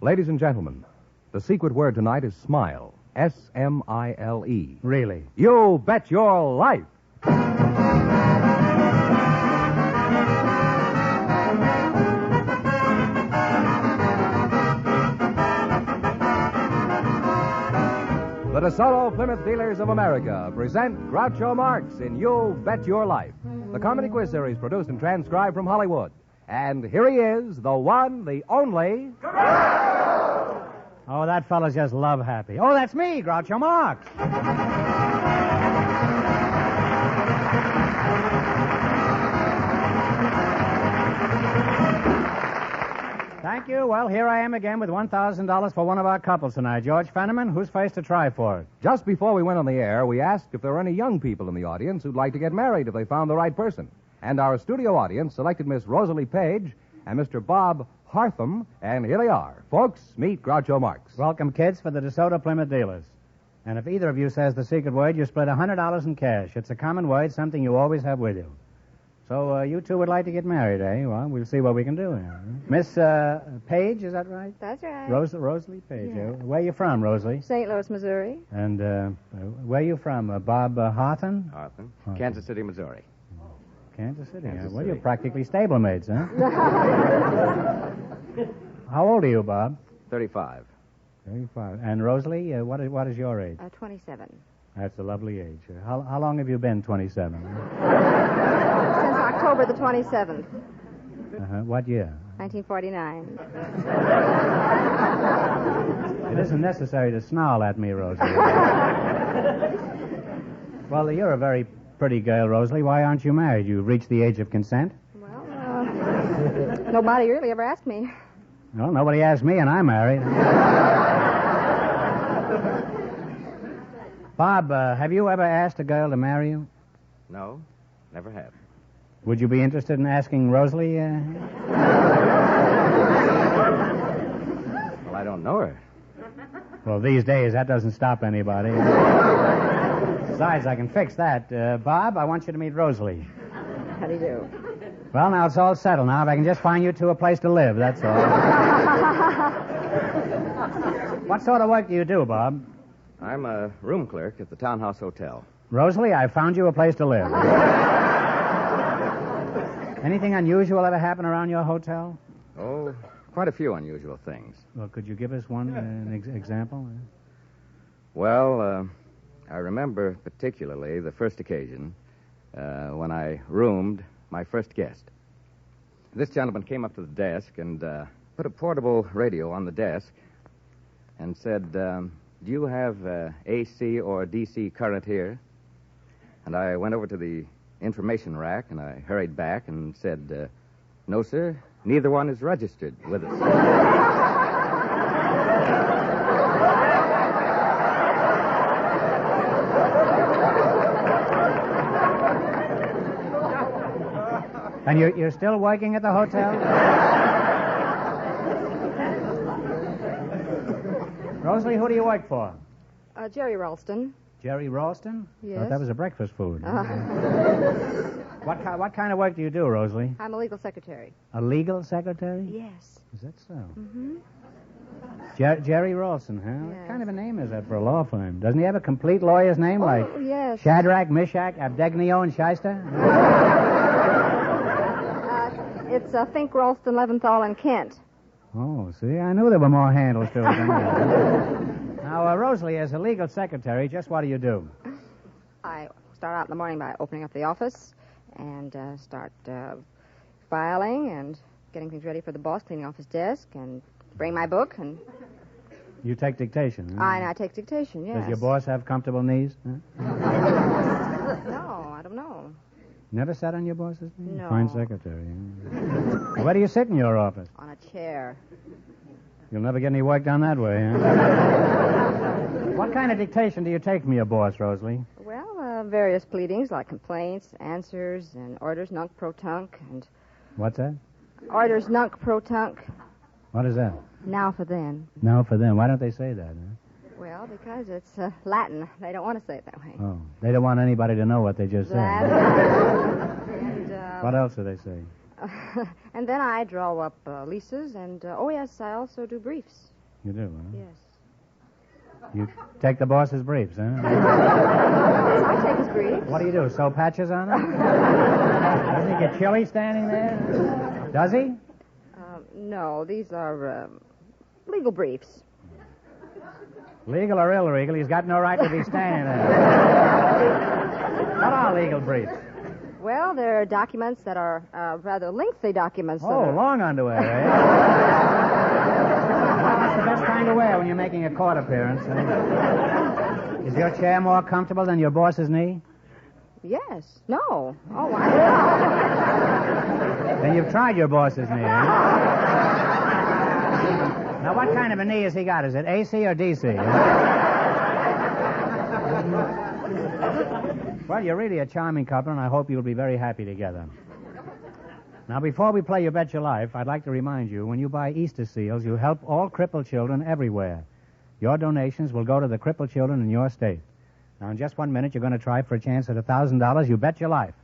Ladies and gentlemen, the secret word tonight is smile. S-M-I-L-E. Really? You bet your life. The DeSoto Plymouth Dealers of America present Groucho Marx in You Bet Your Life, the comedy quiz series produced and transcribed from Hollywood. And here he is, the one, the only... Oh, that fellow's just love happy. Oh, that's me, Groucho Marx. Thank you. Well, here I am again with $1,000 for one of our couples tonight. George Fenneman, who's first to try for it? Just before we went on the air, we asked if there were any young people in the audience who'd like to get married if they found the right person. And our studio audience selected Miss Rosalie Page and Mr. Bob Hartham, and here they are. Folks, meet Groucho Marx. Welcome, kids, for the DeSoto Plymouth Dealers. And if either of you says the secret word, you split $100 in cash. It's a common word, something you always have with you. So you two would like to get married, eh? Well, we'll see what we can do here. Miss Page, is that right? That's right. Rosalie Page. Yeah. Where are you from, Rosalie? St. Louis, Missouri. And where are you from? Bob Hartham? Hartham. Kansas City, Missouri. Kansas City. Kansas Well, City. you're practically stablemates, huh? How old are you, Bob? 35. 35. And Rosalie, what is your age? 27. That's a lovely age. How long have you been 27? Since October the 27th, What year? 1949. It isn't necessary to snarl at me, Rosalie. Well, you're a very pretty girl, Rosalie. Why aren't you married? You've reached the age of consent? Well, nobody really ever asked me. Well, nobody asked me, and I'm married. Bob, have you ever asked a girl to marry you? No, never have. Would you be interested in asking Rosalie? Well, I don't know her. Well, these days, that doesn't stop anybody. Besides, I can fix that. Bob, I want you to meet Rosalie. How do you do? Well, now it's all settled now. If I can just find you two a place to live, that's all. What sort of work do you do, Bob? I'm a room clerk at the Townhouse Hotel. Rosalie, I found you a place to live. Anything unusual ever happen around your hotel? Oh, quite a few unusual things. Well, could you give us one, an example? Well, I remember particularly the first occasion when I roomed my first guest. This gentleman came up to the desk and put a portable radio on the desk and said, do you have AC or DC current here? And I went over to the information rack and I hurried back and said, no, sir, neither one is registered with us. And you're still working at the hotel? Rosalie, who do you work for? Jerry Ralston. Jerry Ralston? Yes. Thought that was a breakfast food. What kind of work do you do, Rosalie? I'm a legal secretary. A legal secretary? Yes. Is that so? Mm-hmm. Jerry Ralston, huh? Yes. What kind of a name is that for a law firm? Doesn't he have a complete lawyer's name like Yes. Shadrach, Meshach, Abednego, and Shyster? It's Fink, Ralston, Leventhal, and Kent. Oh, see, I knew there were more handles to it than that. Now, Rosalie, as a legal secretary, just what do you do? I start out in the morning by opening up the office and start filing and getting things ready for the boss, cleaning off his desk, and bring my book. And You take dictation, huh? I take dictation, yes. Does your boss have comfortable knees? Huh? No, I don't know. Never sat on your boss's knee? No. Fine secretary. Huh? Where do you sit in your office? On a chair. You'll never get any work done that way, huh? What kind of dictation do you take from your boss, Rosalie? Well, various pleadings like complaints, answers, and orders nunc pro tunc, and What's that? orders nunc pro tunc. What is that? Now for then. No, for them. Why don't they say that, huh? Well, because it's Latin. They don't want to say it that way. Oh, they don't want anybody to know what they just said. And, What else do they say? And then I draw up leases, and, oh, yes, I also do briefs. You do, huh? Yes. You take the boss's briefs, huh? I take his briefs. What do you do, sew patches on them? Doesn't he get chilly standing there? Does he? No, these are legal briefs. Legal or illegal, he's got no right to be standing there. What are legal briefs? Well, they're documents that are rather lengthy documents. Oh, long underwear, eh? That's the best kind of wear when you're making a court appearance. Eh? Is your chair more comfortable than your boss's knee? Yes. No. Oh, I don't know. Then you've tried your boss's knee, eh? Now, what kind of a knee has he got? Is it AC or DC? Well, you're really a charming couple, and I hope you'll be very happy together. Now, before we play You Bet Your Life, I'd like to remind you, when you buy Easter seals, you help all crippled children everywhere. Your donations will go to the crippled children in your state. Now, in just 1 minute, you're going to try for a chance at $1,000. You bet your life.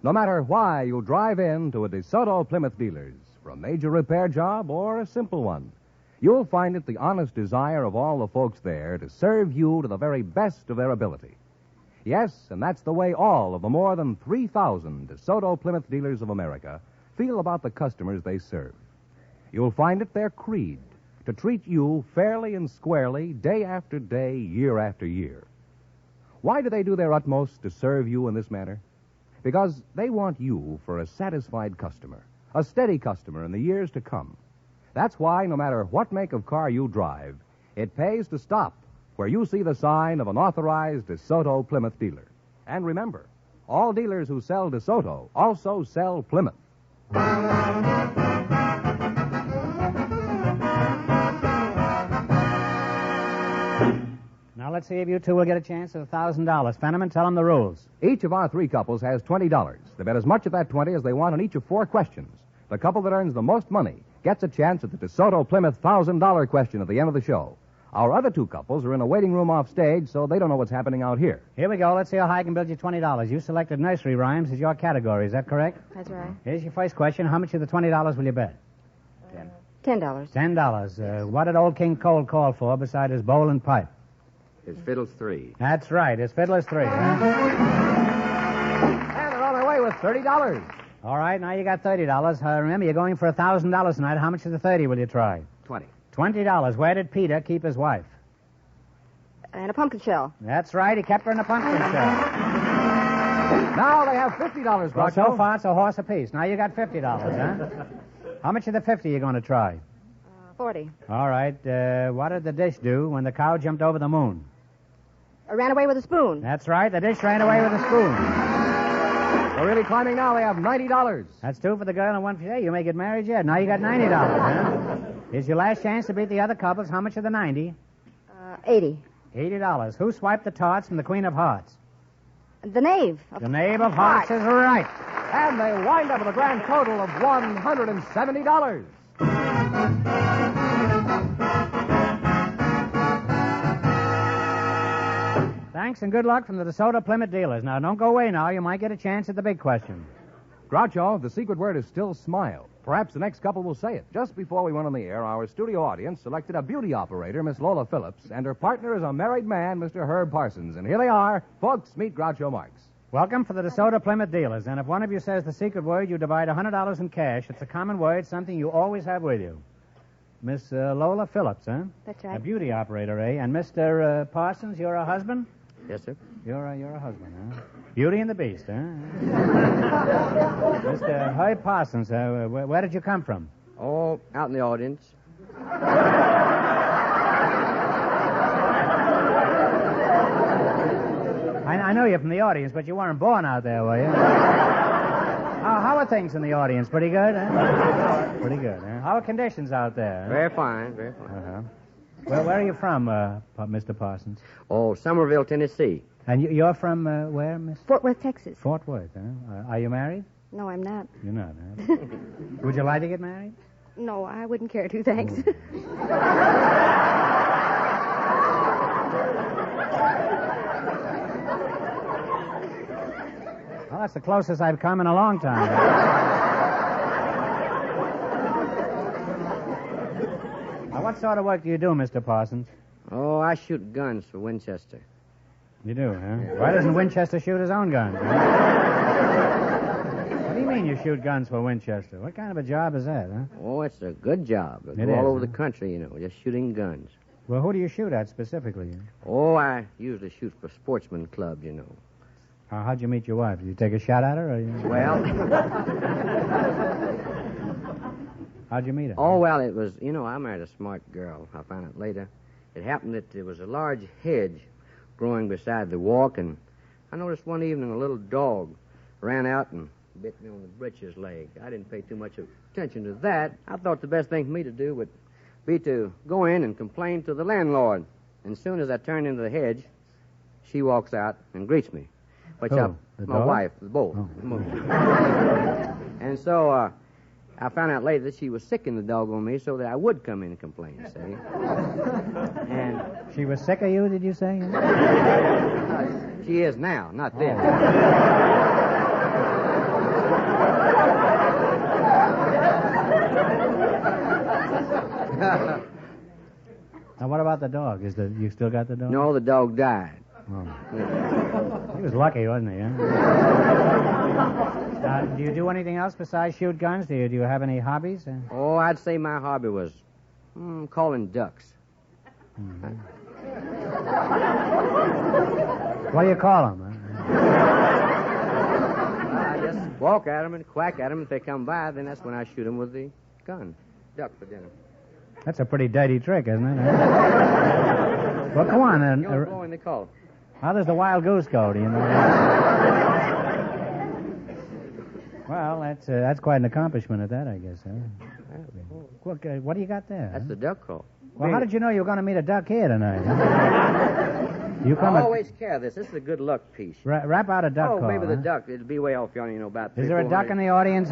No matter why you drive in to a DeSoto Plymouth dealer's, for a major repair job or a simple one, you'll find it the honest desire of all the folks there to serve you to the very best of their ability. Yes, and that's the way all of the more than 3,000 DeSoto Plymouth dealers of America feel about the customers they serve. You'll find it their creed to treat you fairly and squarely day after day, year after year. Why do they do their utmost to serve you in this manner? Because they want you for a satisfied customer, a steady customer in the years to come. That's why, no matter what make of car you drive, it pays to stop where you see the sign of an authorized DeSoto Plymouth dealer. And remember, all dealers who sell DeSoto also sell Plymouth. Now, let's see if you two will get a chance at $1,000. Fenneman, tell them the rules. Each of our three couples has $20. They bet as much of that 20 as they want on each of 4 questions. The couple that earns the most money gets a chance at the DeSoto Plymouth $1,000 question at the end of the show. Our other 2 couples are in a waiting room off stage, so they don't know what's happening out here. Here we go. Let's see how high I can build you $20. You selected nursery rhymes as your category. Is that correct? That's right. Here's your first question. How much of the $20 will you bet? $10. $10. What did Old King Cole call for beside his bowl and pipe? His fiddle's 3. That's right. His fiddle is 3. Huh? And they're on their way with $30. All right. Now you got $30. Remember, you're going for $1,000 tonight. How much of the 30 will you try? 20. $20. Where did Peter keep his wife? And a pumpkin shell. That's right. He kept her in a pumpkin shell. Now they have $50, Well, Groucho. so far, it's a horse apiece. Now you got $50, huh? How much of the 50 are you going to try? 40. All right. What did the dish do when the cow jumped over the moon? I ran away with a spoon. That's right. The dish ran away with a spoon. They're really climbing now. They have $90. That's 2 for the girl and 1 for you. You may get married yet. Now you got $90, huh? Here's your last chance to beat the other couples. How much of the 90? 80. $80. Who swiped the tarts from the Queen of Hearts? The knave. The knave of hearts is right. And they wind up with a grand total of $170. Thanks and good luck from the DeSoto Plymouth dealers. Now, don't go away now. You might get a chance at the big question. Groucho, the secret word is still smile. Perhaps the next couple will say it. Just before we went on the air, our studio audience selected a beauty operator, Miss Lola Phillips, and her partner is a married man, Mr. Herb Parsons. And here they are. Folks, meet Groucho Marx. Welcome for the DeSoto Plymouth dealers. And if one of you says the secret word, you divide $100 in cash. It's a common word, something you always have with you. Miss Lola Phillips, huh? That's right. A beauty operator, eh? And Mr. Parsons, you're a husband? Yes, sir. You're a husband, huh? Beauty and the Beast, huh? Mr. Herb Parsons, where did you come from? Oh, out in the audience. I know you're from the audience, but you weren't born out there, were you? How are things in the audience? Pretty good, huh? Pretty good, huh? How are conditions out there? Very fine, very fine. Uh-huh. Well, where are you from, Mr. Parsons? Oh, Somerville, Tennessee. And you're from where, Miss? Fort Worth, Texas. Fort Worth, huh? Are you married? No, I'm not. You're not, huh? Would you like to get married? No, I wouldn't care to, thanks. that's the closest I've come in a long time. Now, what sort of work do you do, Mr. Parsons? Oh, I shoot guns for Winchester. You do, huh? Why doesn't Winchester shoot his own guns? What do you mean you shoot guns for Winchester? What kind of a job is that, huh? Oh, it's a good job. I It go all is, over huh? the country, just shooting guns. Well, who do you shoot at specifically? Oh, I usually shoot for sportsman clubs, How'd you meet your wife? Did you take a shot at her? Or Well, How'd you meet her? oh, well, it was, I married a smart girl. I found out later. It happened that there was a large hedge growing beside the walk, and I noticed one evening a little dog ran out and bit me on the breeches leg. I didn't pay too much attention to that. I thought the best thing for me to do would be to go in and complain to the landlord. And as soon as I turned into the hedge, she walks out and greets me. Which Who? The my dog? wife, both. Oh. And so I found out later that she was sicking the dog on me so that I would come in and complain, see? And She was sick of you, did you say? she is now, not then. Now, what about the dog? You still got the dog? No, the dog died. Oh. He was lucky, wasn't he, huh? Do you do anything else besides shoot guns? Do you have any hobbies? Oh, I'd say my hobby was calling ducks. What do you call them? I just walk at them and quack at them. If they come by, then that's when I shoot them with the gun. Duck for dinner. That's a pretty dirty trick, isn't it? Well, come on. You don't blow in the call. How does the wild goose go, do you know? Well, that's quite an accomplishment at that, I guess, huh? Look, what do you got there? That's the duck call. Well, how did you know you were going to meet a duck here tonight? You I come always carry this. This is a good luck piece. rap out a duck Oh, call. maybe the huh? duck. It'll be way off yonder, about Is there a duck in the audience?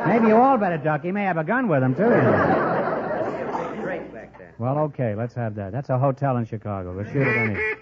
Maybe you all better duck. He may have a gun with him, too. You know. Drake back there. Well, okay, let's have that. That's a hotel in Chicago. We'll shoot it anyway.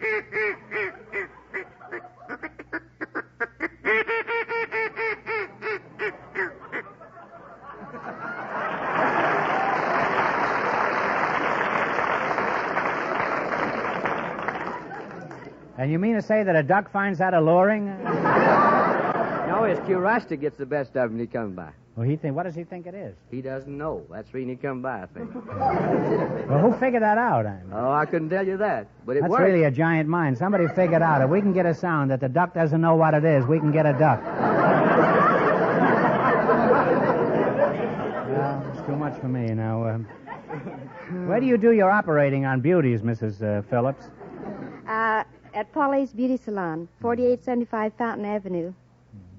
And you mean to say that a duck finds that alluring? No, his curiosity gets the best of him when he comes by. Well, what does he think it is? He doesn't know. That's the reason he come by, I think. Well, who figured that out? Oh, I couldn't tell you that. But it That's works. really a giant mind. Somebody figured out if we can get a sound that the duck doesn't know what it is, we can get a duck. Well, it's too much for me now. Where do you do your operating on beauties, Mrs. Phillips? At Polly's Beauty Salon, 4875 Fountain Avenue.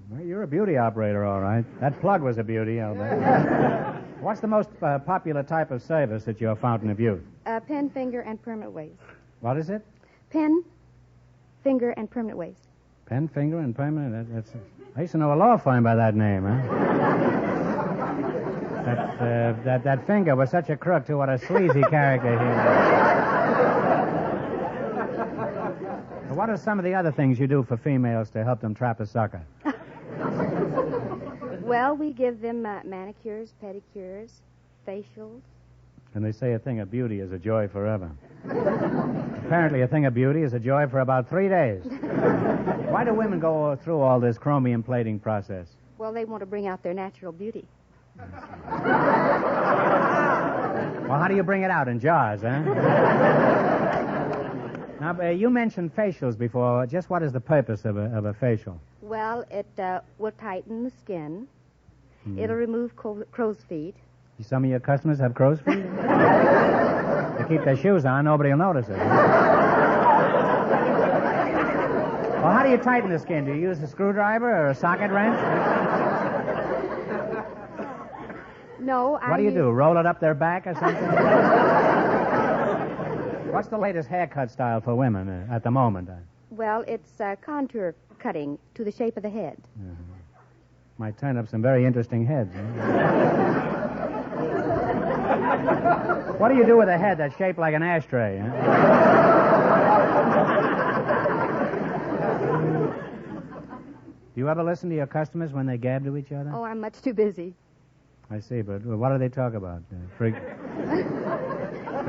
Well, you're a beauty operator, all right. That plug was a beauty, I'll bet. What's the most popular type of service at your Fountain of Youth? Pen, finger, and permanent waves. What is it? Pen, finger, and permanent waves. Pen, finger, and permanent. I used to know a law firm by that name, huh? That finger was such a crook to what a sleazy character he was. What are some of the other things you do for females to help them trap a sucker? Well, we give them manicures, pedicures, facials. And they say a thing of beauty is a joy forever. Apparently, a thing of beauty is a joy for about 3 days. Why do women go through all this chromium plating process? Well, they want to bring out their natural beauty. Well, how do you bring it out? In jars, huh? Now, you mentioned facials before. Just what is the purpose of a facial? Well, it will tighten the skin. It'll remove crow's feet. Some of your customers have crow's feet? They keep their shoes on, nobody will notice it. Well, how do you tighten the skin? Do you use a screwdriver or a socket wrench? No, What do you do? Roll it up their back or something? What's the latest haircut style for women at the moment? Well, it's contour cutting to the shape of the head. Might turn up some very interesting heads. Huh? What do you do with a head that's shaped like an ashtray? Huh? Do you ever listen to your customers when they gab to each other? Oh, I'm much too busy. I see, but what do they talk about? For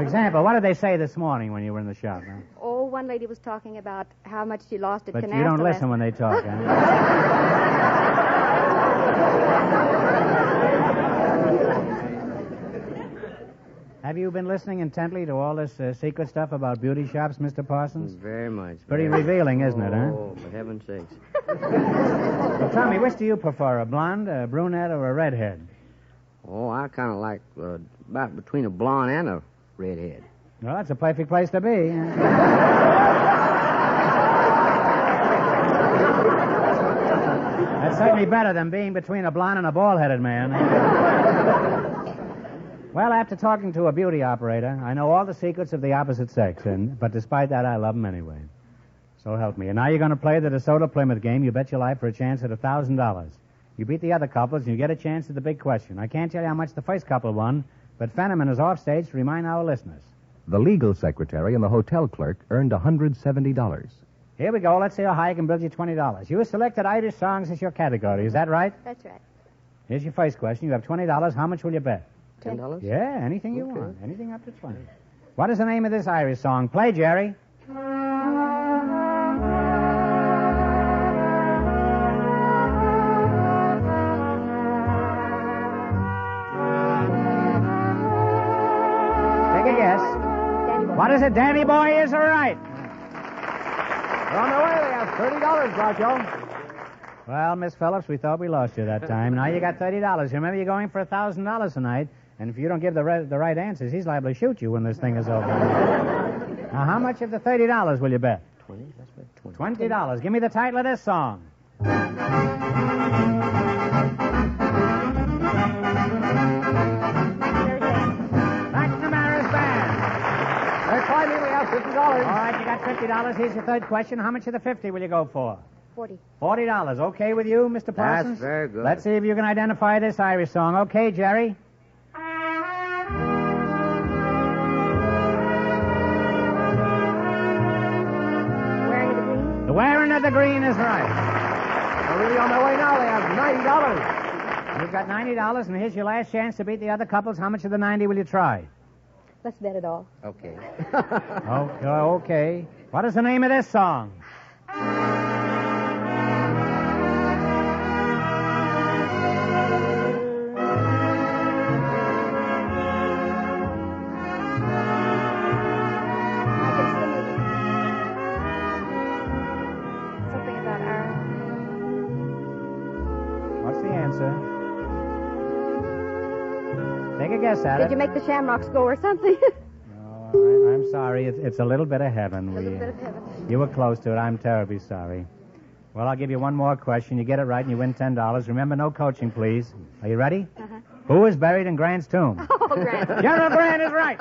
example, what did they say this morning when you were in the shop? Huh? Oh, one lady was talking about how much she lost at But canasta. you don't listen when they talk, huh? Have you been listening intently to all this secret stuff about beauty shops, Mr. Parsons? Very much. Pretty revealing, isn't it, huh? Oh, for heaven's sakes. Well, tell me, which do you prefer, a blonde, a brunette, or a redhead? Oh, I kind of like about between a blonde and a redhead. Well, that's a perfect place to be. That's certainly better than being between a blonde and a bald-headed man. Well, after talking to a beauty operator, I know all the secrets of the opposite sex, but despite that, I love them anyway. So help me. And now you're going to play the DeSoto Plymouth game. You bet your life for a chance at $1,000. You beat the other couples, and you get a chance at the big question. I can't tell you how much the first couple won, but Fenneman is off stage to remind our listeners. The legal secretary and the hotel clerk earned $170. Here we go. Let's see how high I can build you $20. You selected Irish songs as your category. Is that right? That's right. Here's your first question. You have $20. How much will you bet? $10? Yeah, anything you want. Anything up to 20. What is the name of this Irish song? Play, Jerry. Take a guess. What is it? Danny Boy is right. They're on their way. They have $30, Groucho. Well, Miss Phillips, we thought we lost you that time. Now you got $30. Remember, you're going for $1,000 tonight. And if you don't give the right answers, he's liable to shoot you when this thing is over. Now, how much of the $30 will you bet? 20? Let's bet 20. $20. Give me the title of this song. McNamara's Band. They're climbing. We have $50. All right, you got $50. Here's your third question. How much of the 50 will you go for? 40. $40. Okay with you, Mr. Parsons? That's very good. Let's see if you can identify this Irish song. Okay, Jerry? Wearing the green? The Wearing of the Green is right. They're really on their way now. They have $90. You've got $90, and here's your last chance to beat the other couples. How much of the 90 will you try? Let's bet it all. Okay. Okay. What is the name of this song? I can sing it. Something about our... What's the answer? Take a guess at Did it. you make the Shamrocks go or something? No, I'm sorry. It's a little bit of heaven. A little bit of heaven. You were close to it. I'm terribly sorry. Well, I'll give you one more question. You get it right and you win $10. Remember, no coaching, please. Are you ready? Uh-huh. Who is buried in Grant's tomb? Oh, Grant. General Grant is right.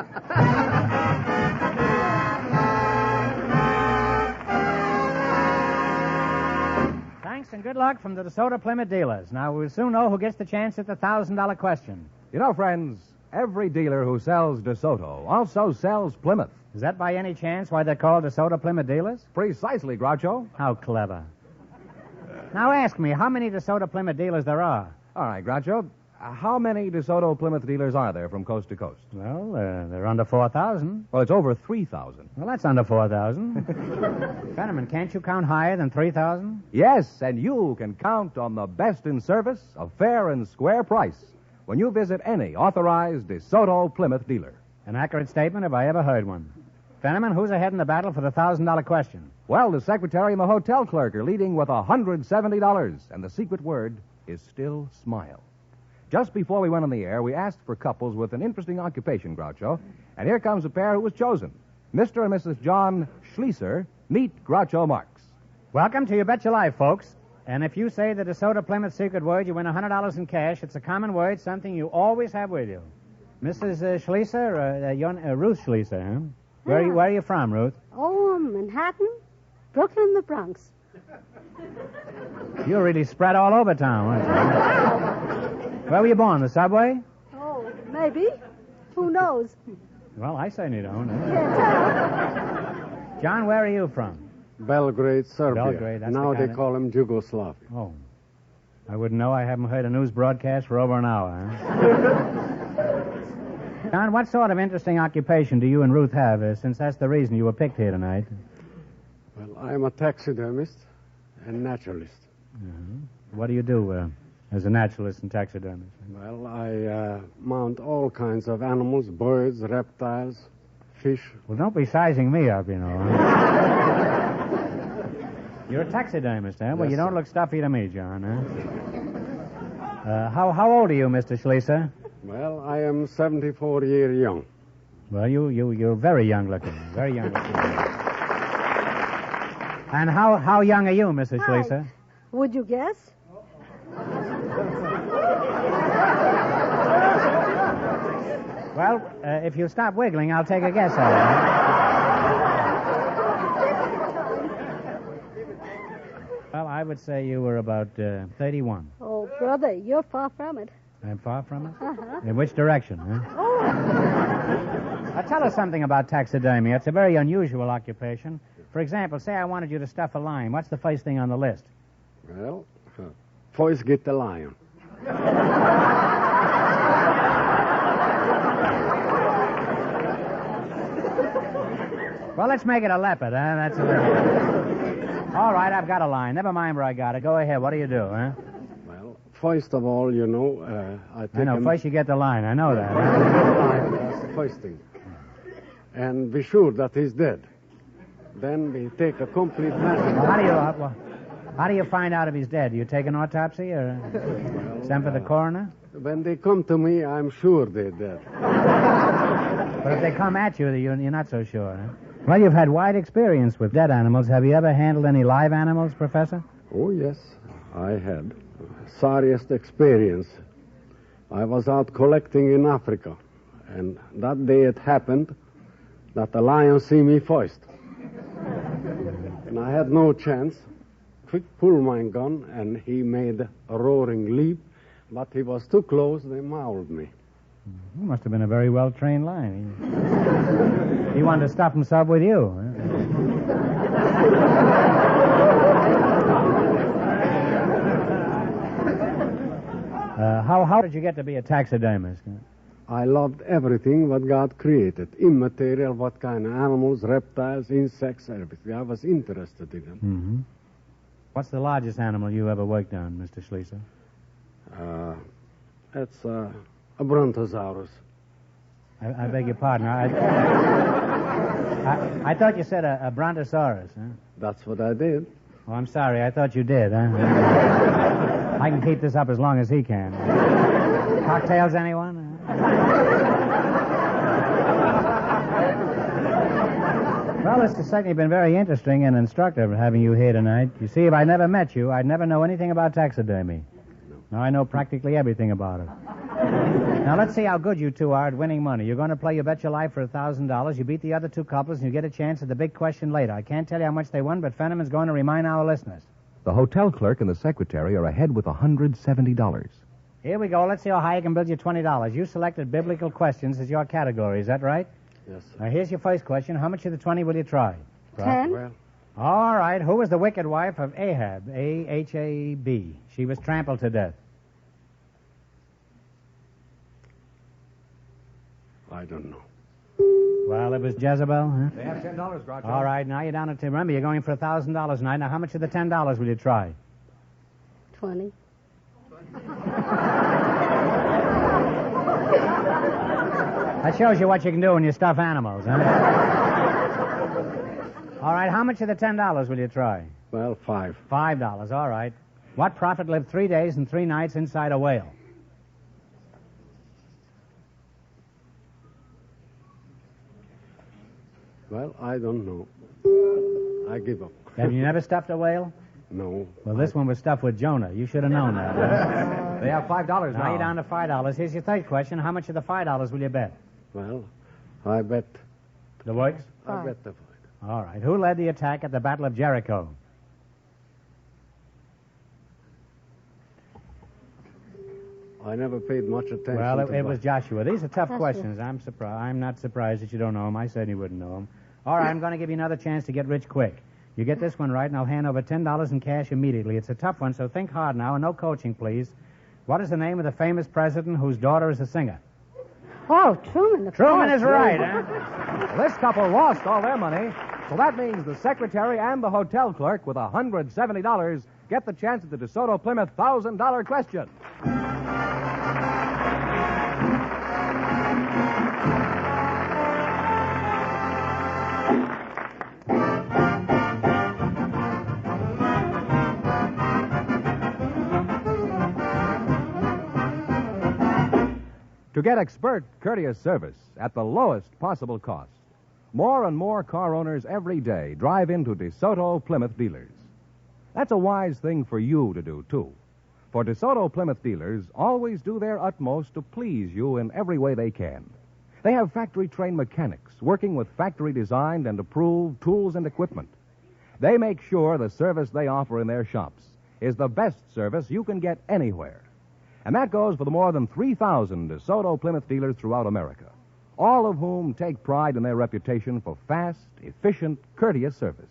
Thanks and good luck from the DeSoto Plymouth dealers. Now, we'll soon know who gets the chance at the $1,000 question. You know, friends, every dealer who sells DeSoto also sells Plymouth. Is that by any chance why they're called DeSoto Plymouth dealers? Precisely, Groucho. How clever. Now ask me, how many DeSoto Plymouth dealers there are? All right, Groucho. How many DeSoto Plymouth dealers are there from coast to coast? Well, they're under 4,000. Well, it's over 3,000. Well, that's under 4,000. Fenneman, can't you count higher than 3,000? Yes, and you can count on the best in service, a fair and square price, when you visit any authorized DeSoto Plymouth dealer. An accurate statement if I ever heard one. Fenneman, who's ahead in the battle for the $1,000 question? Well, the secretary and the hotel clerk are leading with $170, and the secret word is still smile. Just before we went on the air, we asked for couples with an interesting occupation, Groucho, and here comes a pair who was chosen. Mr. and Mrs. John Schlieser meet Groucho Marx. Welcome to You Bet Your Life, folks. And if you say the DeSoto Plymouth secret word, you win $100 in cash. It's a common word, something you always have with you. Mrs. Schlieser, Ruth Schlieser, huh? Where are you from, Ruth? Oh, Manhattan, Brooklyn, the Bronx. You're really spread all over town, aren't you? Where were you born, the subway? Oh, maybe. Who knows? Well, I certainly don't. Can't tell. John, where are you from? Belgrade, Serbia. Belgrade, that's now the they kind call him Yugoslavia. Oh. I wouldn't know. I haven't heard a news broadcast for over an hour. Huh? John, what sort of interesting occupation do you and Ruth have, since that's the reason you were picked here tonight? Well, I'm a taxidermist and naturalist. What do you do as a naturalist and taxidermist? Well, I mount all kinds of animals, birds, reptiles, fish. Well, don't be sizing me up, you know. You're a taxidermist, huh? Well, Yes, you don't sir. look stuffy to me, John, huh? How old are you, Mr. Schlieser? Well, I am 74 years young. Well, you're very young looking. Very young looking. And how young are you, Mrs. Hi. Schlieser? Would you guess? Well, if you stop wiggling, I'll take a guess at it. Well, I would say you were about 31. Oh, brother, you're far from it. I'm far from it? Uh-huh. In which direction, huh? Oh, Now, tell us something about taxidermy. It's a very unusual occupation. For example, say I wanted you to stuff a lion. What's the first thing on the list? Well, first get the lion. Well, let's make it a leopard, huh? That's a leopard. All right, I've got a lion. Never mind where I got it. Go ahead. What do you do, huh? Well, first of all, you know, I take I know. him- First you get the lion. I know that. That's the first thing. And be sure that he's dead. Then we take a complete measurement. Well, how do you find out if he's dead? Do you take an autopsy or send for the coroner? When they come to me, I'm sure they're dead. But if they come at you, you're not so sure, huh? Well, you've had wide experience with dead animals. Have you ever handled any live animals, Professor? Oh, yes, I had. Sorriest experience. I was out collecting in Africa, and that day it happened that the lion see me first. And I had no chance. Quick pull my gun, and he made a roaring leap, but he was too close, they mauled me. You must have been a very well-trained lion. He wanted to stuff himself with you. How did you get to be a taxidermist? I loved everything what God created. Immaterial, what kind of animals, reptiles, insects, everything. I was interested in them. Mm-hmm. What's the largest animal you ever worked on, Mr. Schlieser? It's a brontosaurus. I beg your pardon. I thought you said a brontosaurus, huh? That's what I did. Oh, I'm sorry. I thought you did, huh? I can keep this up as long as he can. Cocktails, anyone? Well, this has certainly been very interesting and instructive having you here tonight. You see, if I never met you, I'd never know anything about taxidermy. Now I know practically everything about it. Now, let's see how good you two are at winning money. You're going to play You Bet Your Life for $1,000. You beat the other two couples, and you get a chance at the big question later. I can't tell you how much they won, but Fenneman's going to remind our listeners. The hotel clerk and the secretary are ahead with $170. Here we go. Let's see how high I can build you $20. You selected biblical questions as your category. Is that right? Yes, sir. Now, here's your first question. How much of the 20 will you try? 10. Well, All right. Who was the wicked wife of Ahab? A-H-A-B. She was trampled to death. I don't know. Well, it was Jezebel, huh? They have $10, Groucho. All right. Now you're down to... Remember, you're going for $1,000 tonight. Now, how much of the $10 will you try? 20. That shows you what you can do when you stuff animals, huh? All right. How much of the $10 will you try? Well, 5. $5. All right. What prophet lived 3 days and 3 nights inside a whale? Well, I don't know. I give up. Have you never stuffed a whale? No. Well, this one was stuffed with Jonah. You should have known that. Huh? They have $5 Now you're down to $5. Here's your third question. How much of the $5 will you bet? Well, I bet. The works? I bet the 5. All right. Who led the attack at the Battle of Jericho? I never paid much attention Well, to it was that. Joshua. These are tough Joshua. questions. I'm not surprised that you don't know them. I certainly wouldn't know them. All right, I'm going to give you another chance to get rich quick. You get this one right, and I'll hand over $10 in cash immediately. It's a tough one, so think hard now, and no coaching, please. What is the name of the famous president whose daughter is a singer? Oh, Truman, of Truman course. is right, huh? Well, this couple lost all their money, so that means the secretary and the hotel clerk with $170 get the chance at the DeSoto Plymouth $1,000 question. To get expert, courteous service at the lowest possible cost, more and more car owners every day drive into DeSoto Plymouth dealers. That's a wise thing for you to do, too. For DeSoto Plymouth dealers always do their utmost to please you in every way they can. They have factory-trained mechanics working with factory-designed and approved tools and equipment. They make sure the service they offer in their shops is the best service you can get anywhere. And that goes for the more than 3,000 DeSoto Plymouth dealers throughout America, all of whom take pride in their reputation for fast, efficient, courteous service.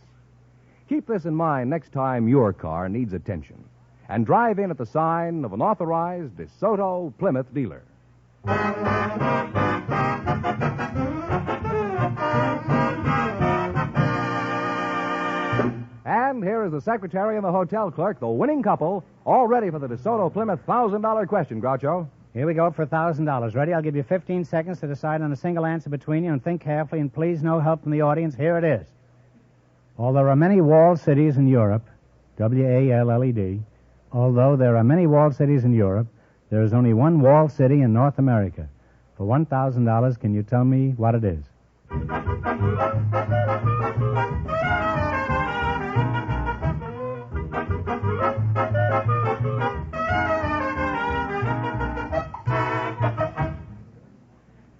Keep this in mind next time your car needs attention, and drive in at the sign of an authorized DeSoto Plymouth dealer. And here is the secretary and the hotel clerk, the winning couple, all ready for the DeSoto Plymouth $1,000 question, Groucho. Here we go for $1,000. Ready? I'll give you 15 seconds to decide on a single answer between you, and think carefully, and please no help from the audience. Here it is. Although there are many walled cities in Europe, W-A-L-L-E-D, although there are many walled cities in Europe, there is only one walled city in North America. For $1,000, can you tell me what it is?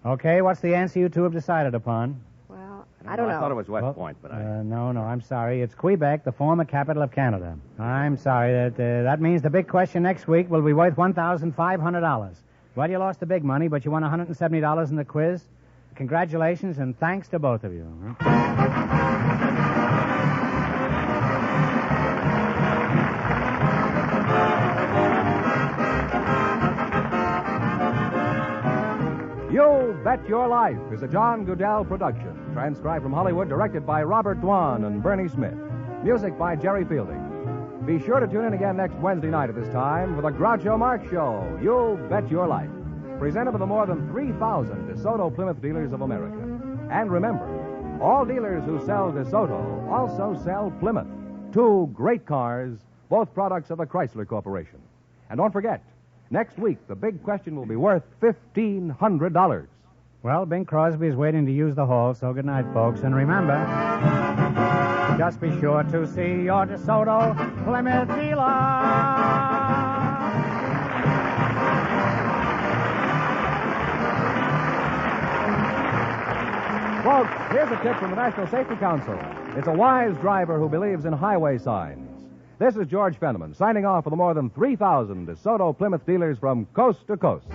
Okay, what's the answer you two have decided upon? Well, I don't know. I thought it was West Point, but No, I'm sorry. It's Quebec, the former capital of Canada. I'm sorry. That means the big question next week will be worth $1,500. Well, you lost the big money, but you won $170 in the quiz. Congratulations, and thanks to both of you. You Bet Your Life is a John Goodell production, transcribed from Hollywood, directed by Robert Dwan and Bernie Smith. Music by Jerry Fielding. Be sure to tune in again next Wednesday night at this time for the Groucho Marx Show, You Bet Your Life, presented by the more than 3,000 DeSoto Plymouth dealers of America. And remember, all dealers who sell DeSoto also sell Plymouth, two great cars, both products of the Chrysler Corporation. And don't forget, next week, the big question will be worth $1,500. Well, Bing Crosby is waiting to use the hall, so good night, folks. And remember, just be sure to see your DeSoto Plymouth dealer. Folks, here's a tip from the National Safety Council. It's a wise driver who believes in highway signs. This is George Fenneman, signing off for the more than 3,000 DeSoto Plymouth dealers from coast to coast.